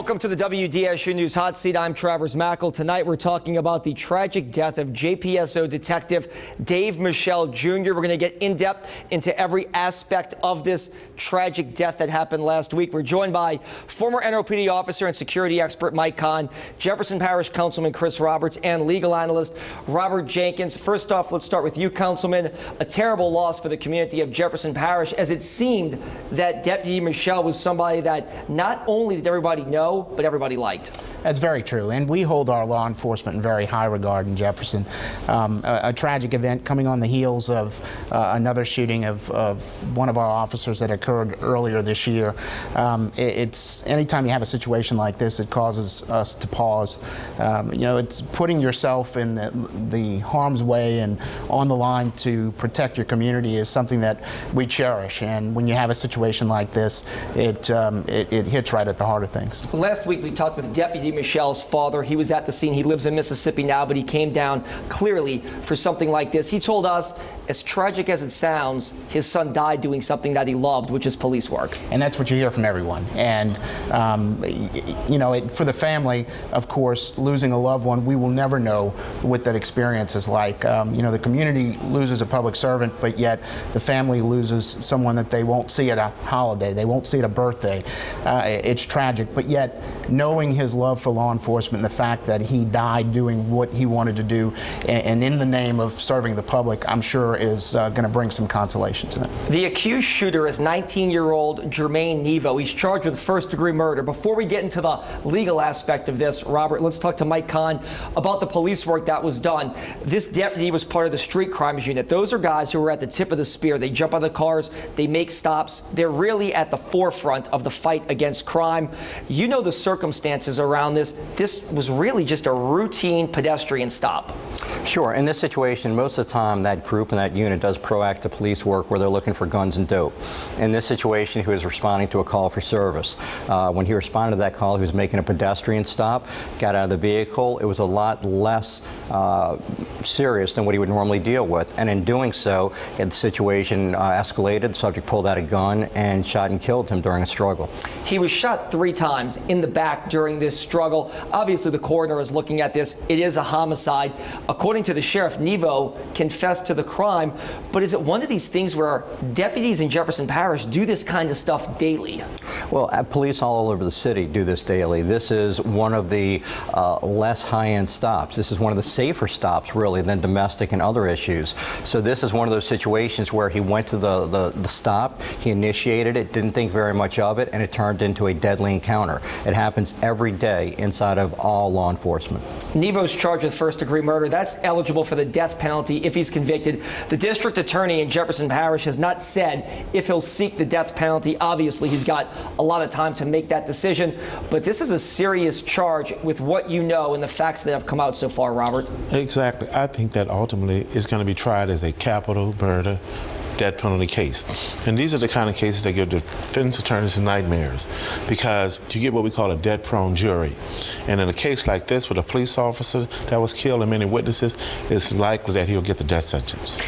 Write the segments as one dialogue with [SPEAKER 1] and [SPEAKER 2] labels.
[SPEAKER 1] Welcome to the WDSU News Hot Seat. I'm Travers Mackle. Tonight we're talking about the tragic death of JPSO Detective Dave Michel Jr. We're going to get in depth into every aspect of this tragic death that happened last week. We're joined by former NOPD officer and security expert Mike Kahn, Jefferson Parish Councilman Chris Roberts, and legal analyst Robert Jenkins. First off, let's start with you, Councilman. A terrible loss for the community of Jefferson Parish, as it seemed that Deputy Michel was somebody that not only did everybody know, but everybody liked.
[SPEAKER 2] That's very true, and we hold our law enforcement in very high regard in Jefferson. A tragic event coming on the heels of another shooting of one of our officers that occurred earlier this year. It's anytime you have a situation like this, it causes us to pause. You know, it's putting yourself in the harm's way and on the line to protect your community is something that we cherish. And when you have a situation like this, it hits right at the heart of things.
[SPEAKER 1] Last week we talked with Deputy Michel's father. He was at the scene. He lives in Mississippi now, but he came down clearly for something like this. He told us, as tragic as it sounds, his son died doing something that he loved, which is police work.
[SPEAKER 2] And that's what you hear from everyone. And, you know, for the family, of course, losing a loved one, we will never know what that experience is like. You know, the community loses a public servant, but yet the family loses someone that they won't see at a holiday. They won't see at a birthday. It's tragic, but yet knowing his love for law enforcement and the fact that he died doing what he wanted to do and in the name of serving the public, I'm sure is going to bring some consolation to them.
[SPEAKER 1] The accused shooter is 19-year-old Jermaine Nevo. He's charged with first-degree murder. Before we get into the legal aspect of this, Robert, let's talk to Mike Kahn about the police work that was done. This deputy was part of the street crimes unit. Those are guys who are at the tip of the spear. They jump out of the cars, they make stops. They're really at the forefront of the fight against crime. You know the circumstances around this. This was really just a routine pedestrian stop.
[SPEAKER 3] Sure. In this situation, most of the time that group and that unit does proactive police work where they're looking for guns and dope. In this situation, he was responding to a call for service. When he responded to that call, he was making a pedestrian stop, got out of the vehicle. It was a lot less serious than what he would normally deal with. And in doing so, the situation escalated. The subject pulled out a gun and shot and killed him during a struggle.
[SPEAKER 1] He was shot 3 times in the back during this struggle. Obviously, the coroner is looking at this. It is a homicide. According to the sheriff, Nevo confessed to the crime, but is it one of these things where deputies in Jefferson Parish do this kind of stuff daily?
[SPEAKER 3] Well, police all over the city do this daily. This is one of the less high-end stops. This is one of the safer stops, really, than domestic and other issues. So this is one of those situations where he went to the stop, he initiated it, didn't think very much of it, and it turned into a deadly encounter. It happens every day inside of all law enforcement.
[SPEAKER 1] Nevo's charged with first-degree murder. That's eligible for the death penalty if he's convicted. The district attorney in Jefferson Parish has not said if he'll seek the death penalty. Obviously, he's got a lot of time to make that decision, but this is a serious charge with what you know and the facts that have come out so far, Robert.
[SPEAKER 4] Exactly. I think that ultimately is going to be tried as a capital murder death penalty case. And these are the kind of cases that give defense attorneys nightmares because you get what we call a death-prone jury. And in a case like this with a police officer that was killed and many witnesses, it's likely that he'll get the death sentence.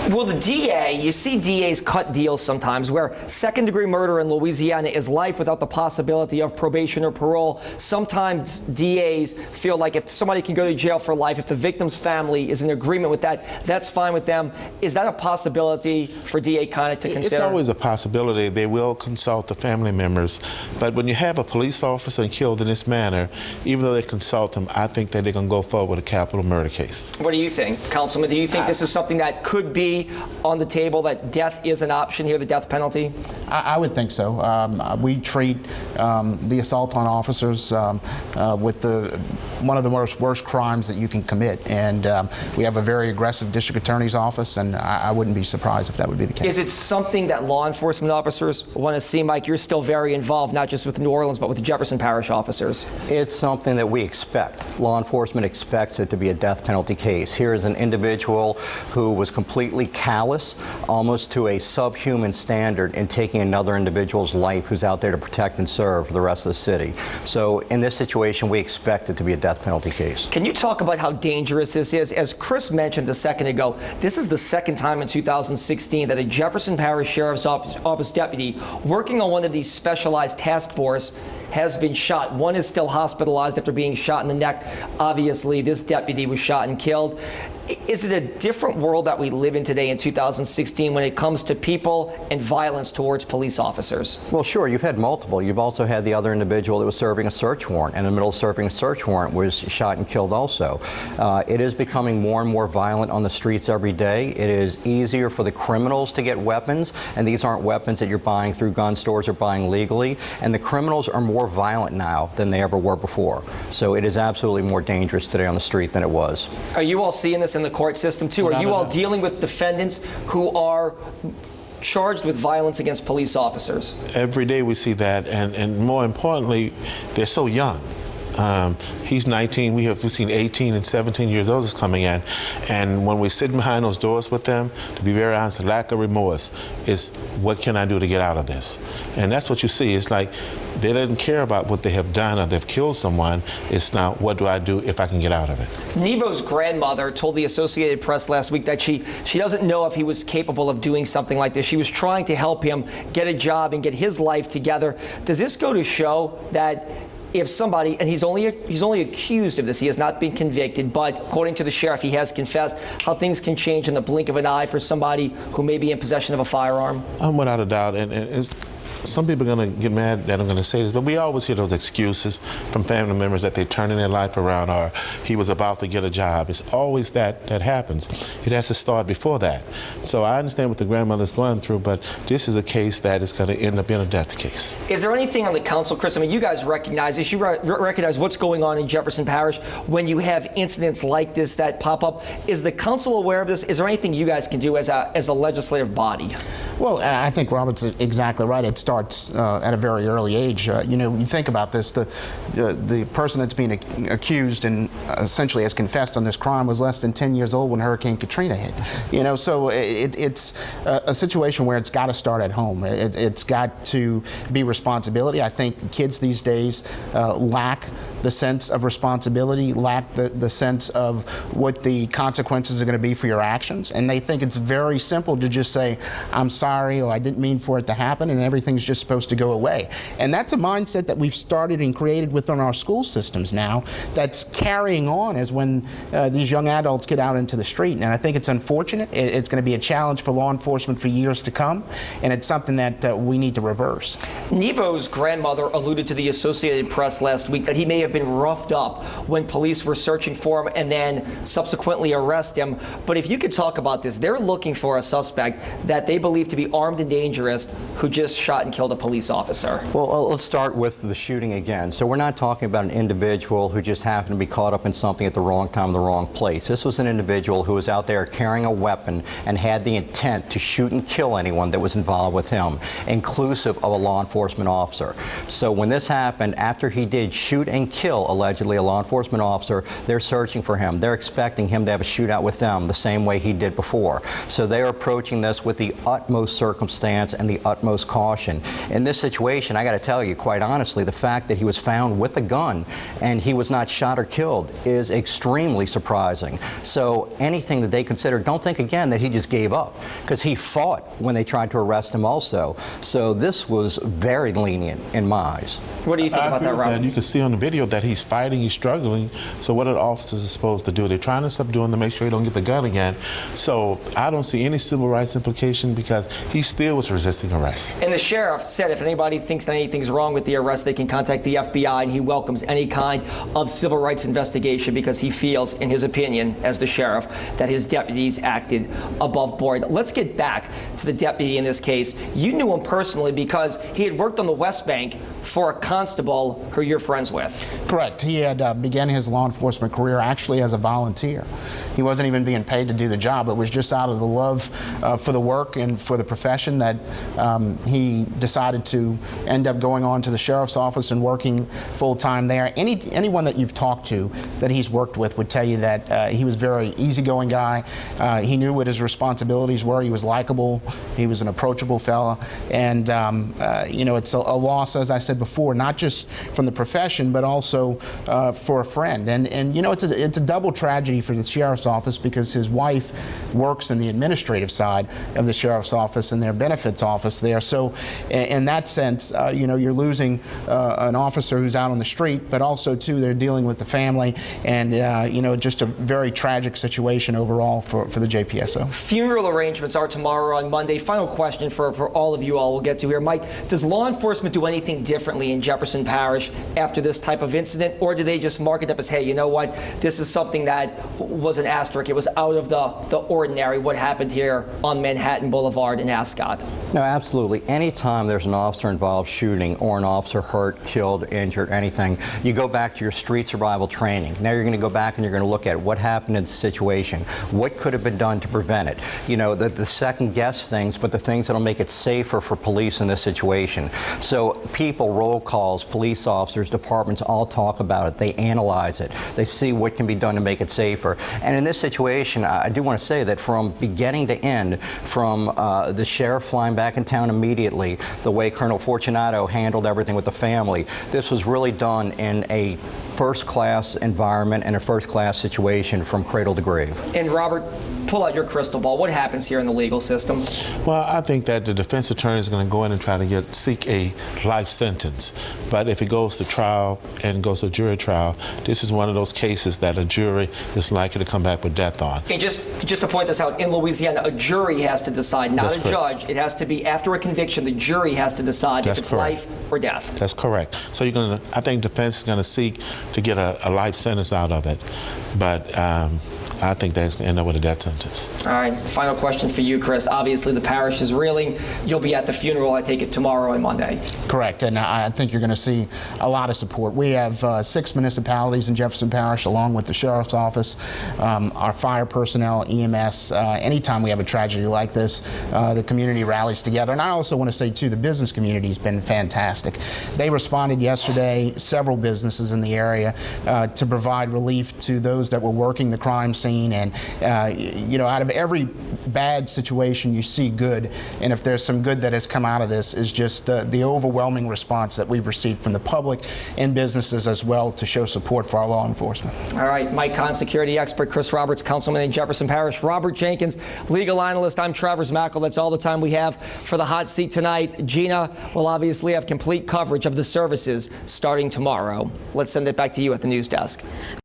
[SPEAKER 1] Well, the DA, you see DAs cut deals sometimes where second-degree murder in Louisiana is life without the possibility of probation or parole. Sometimes DAs feel like if somebody can go to jail for life, if the victim's family is in agreement with that, that's fine with them. Is that a possibility for DA Connick to consider?
[SPEAKER 4] It's always a possibility. They will consult the family members. But when you have a police officer killed in this manner, even though they consult them, I think that they're going to go forward with a capital murder case.
[SPEAKER 1] What do you think, Councilman? Do you think this is something that could be on the table, that death is an option here, the death penalty?
[SPEAKER 2] I would think so. We treat the assault on officers with one of the worst crimes that you can commit. And we have a very aggressive district attorney's office, and I wouldn't be surprised if that would be the case.
[SPEAKER 1] Is it something that law enforcement officers want to see? Mike, you're still very involved, not just with New Orleans, but with the Jefferson Parish officers.
[SPEAKER 3] It's something that we expect. Law enforcement expects it to be a death penalty case. Here is an individual who was completely callous, almost to a subhuman standard, in taking another individual's life who's out there to protect and serve the rest of the city. So in this situation, we expect it to be a death penalty case.
[SPEAKER 1] Can you talk about how dangerous this is? As Chris mentioned a second ago, this is the second time in 2016 that a Jefferson Parish Sheriff's Office deputy working on one of these specialized task force has been shot. One is still hospitalized after being shot in the neck. Obviously, this deputy was shot and killed. Is it a different world that we live in today in 2016 when it comes to people and violence towards police officers?
[SPEAKER 3] Well, sure, you've had multiple. You've also had the other individual that was serving a search warrant, and in the middle of serving a search warrant was shot and killed also. It is becoming more and more violent on the streets every day. It is easier for the criminals to get weapons, and these aren't weapons that you're buying through gun stores or buying legally, and the criminals are more violent now than they ever were before. So it is absolutely more dangerous today on the street than it was.
[SPEAKER 1] Are you all seeing this in the court system too? Are you all dealing with defendants who are charged with violence against police officers?
[SPEAKER 4] Every day we see that, and more importantly, they're so young. He's 19. We've seen 18 and 17 years old is coming in, and when we sit behind those doors with them, to be very honest, the lack of remorse is what can I do to get out of this? And that's what you see. It's like they didn't care about what they have done or they've killed someone. It's now, what do I do if I can get out of it?
[SPEAKER 1] Nevo's grandmother told the Associated Press last week that she doesn't know if he was capable of doing something like this. She was trying to help him get a job and get his life together. Does this go to show that if somebody, and he's only accused of this, he has not been convicted, but according to the sheriff, he has confessed, how things can change in the blink of an eye for somebody who may be in possession of a firearm?
[SPEAKER 4] Without a doubt, and it's, some people are going to get mad that I'm going to say this, but we always hear those excuses from family members that they're turning their life around or he was about to get a job. It's always that happens. It has to start before that. So I understand what the grandmother's going through, but this is a case that is going to end up being a death case.
[SPEAKER 1] Is there anything on the council, Chris? I mean, you guys recognize this. You recognize what's going on in Jefferson Parish when you have incidents like this that pop up. Is the council aware of this? Is there anything you guys can do as a legislative body?
[SPEAKER 2] Well, I think Robert's exactly right. It starts at a very early age. You know, you think about this, the person that's being accused and essentially has confessed on this crime was less than 10 years old when Hurricane Katrina hit. You know, so it's a situation where it's got to start at home. It's got to be responsibility. I think kids these days lack the sense of responsibility, lack the sense of what the consequences are going to be for your actions. And they think it's very simple to just say, I'm sorry, or I didn't mean for it to happen, and everything's just supposed to go away. And that's a mindset that we've started and created within our school systems now that's carrying on as when these young adults get out into the street. And I think it's unfortunate. It's going to be a challenge for law enforcement for years to come, and it's something that we need to reverse.
[SPEAKER 1] Nevo's grandmother alluded to the Associated Press last week that he may have been roughed up when police were searching for him and then subsequently arrest him. But if you could talk about this, they're looking for a suspect that they believe to be armed and dangerous who just shot and killed a police officer.
[SPEAKER 3] Well, let's start with the shooting again. So we're not talking about an individual who just happened to be caught up in something at the wrong time, the wrong place. This was an individual who was out there carrying a weapon and had the intent to shoot and kill anyone that was involved with him, inclusive of a law enforcement officer. So when this happened, after he did shoot and kill allegedly a law enforcement officer, they're searching for him. They're expecting him to have a shootout with them the same way he did before. So they're approaching this with the utmost circumstance and the utmost caution. In this situation, I got to tell you, quite honestly, the fact that he was found with a gun and he was not shot or killed is extremely surprising. So anything that they consider, don't think again that he just gave up, because he fought when they tried to arrest him also. So this was very lenient in my eyes.
[SPEAKER 1] What do you think about that, Robert?
[SPEAKER 4] You can see on the video that he's fighting, he's struggling. So what are the officers supposed to do? They're trying to subdue him to make sure he don't get the gun again. So I don't see any civil rights implication because he still was resisting arrest.
[SPEAKER 1] And the sheriff said if anybody thinks that anything's wrong with the arrest, they can contact the FBI, and he welcomes any kind of civil rights investigation because he feels, in his opinion, as the sheriff, that his deputies acted above board. Let's get back to the deputy in this case. You knew him personally because he had worked on the West Bank for a constable who you're friends with.
[SPEAKER 2] Correct. He had began his law enforcement career actually as a volunteer. He wasn't even being paid to do the job. It was just out of the love for the work and for the profession that he decided to end up going on to the sheriff's office and working full-time there. Anyone that you've talked to that he's worked with would tell you that he was a very easygoing guy. He knew what his responsibilities were. He was likable. He was an approachable fella. And, you know, it's a loss, as I said before, not just from the profession, but also so for a friend. And you know, it's a double tragedy for the sheriff's office because his wife works in the administrative side of the sheriff's office and their benefits office there. So in that sense, you know, you're losing an officer who's out on the street, but also too they're dealing with the family, and you know, just a very tragic situation overall for the JPSO.
[SPEAKER 1] Funeral arrangements are tomorrow on Monday. Final question for all of you all we'll get to here. Mike, does law enforcement do anything differently in Jefferson Parish after this type of incident, or do they just mark it up as, hey, you know what, this is something that was an asterisk, it was out of the ordinary, what happened here on Manhattan Boulevard in Ascot?
[SPEAKER 3] No, absolutely. Anytime there's an officer involved shooting or an officer hurt, killed, injured, anything, you go back to your street survival training. Now you're going to go back and you're going to look at what happened in the situation, what could have been done to prevent it. You know, the second guess things, but the things that'll make it safer for police in this situation. So people, roll calls, police officers, departments all talk about it. They analyze it. They see what can be done to make it safer. And in this situation, I do want to say that from beginning to end, from the sheriff flying back in town immediately, the way Colonel Fortunato handled everything with the family, this was really done in a first-class environment and a first-class situation from cradle to grave.
[SPEAKER 1] And Robert, pull out your crystal ball. What happens here in the legal system?
[SPEAKER 4] Well, I think that the defense attorney is going to go in and try to seek a life sentence. But if it goes to trial and goes to jury trial, this is one of those cases that a jury is likely to come back with death on.
[SPEAKER 1] And just to point this out, in Louisiana, a jury has to decide, not
[SPEAKER 4] That's
[SPEAKER 1] a
[SPEAKER 4] correct.
[SPEAKER 1] judge. It has to be after a conviction. The jury has to decide if
[SPEAKER 4] That's
[SPEAKER 1] it's
[SPEAKER 4] correct.
[SPEAKER 1] life or death.
[SPEAKER 4] That's correct. So you're going to, I think defense is going to seek to get a life sentence out of it. But I think that's going to end up with a death sentence.
[SPEAKER 1] All right, final question for you, Chris. Obviously, the parish is reeling. You'll be at the funeral, I take it, tomorrow and Monday.
[SPEAKER 2] Correct, and I think you're going to see a lot of support. We have 6 municipalities in Jefferson Parish, along with the Sheriff's Office, our fire personnel, EMS. Anytime we have a tragedy like this, the community rallies together. And I also want to say, too, the business community has been fantastic. They responded yesterday, several businesses in the area, to provide relief to those that were working the crime scene. And, you know, out of every bad situation, you see good. And if there's some good that has come out of this, is just the overwhelming response that we've received from the public and businesses as well to show support for our law enforcement.
[SPEAKER 1] All right, Mike Kahn, security expert, Chris Roberts, councilman in Jefferson Parish, Robert Jenkins, legal analyst. I'm Travers Mackel. That's all the time we have for the hot seat tonight. Gina will obviously have complete coverage of the services starting tomorrow. Let's send it back to you at the news desk.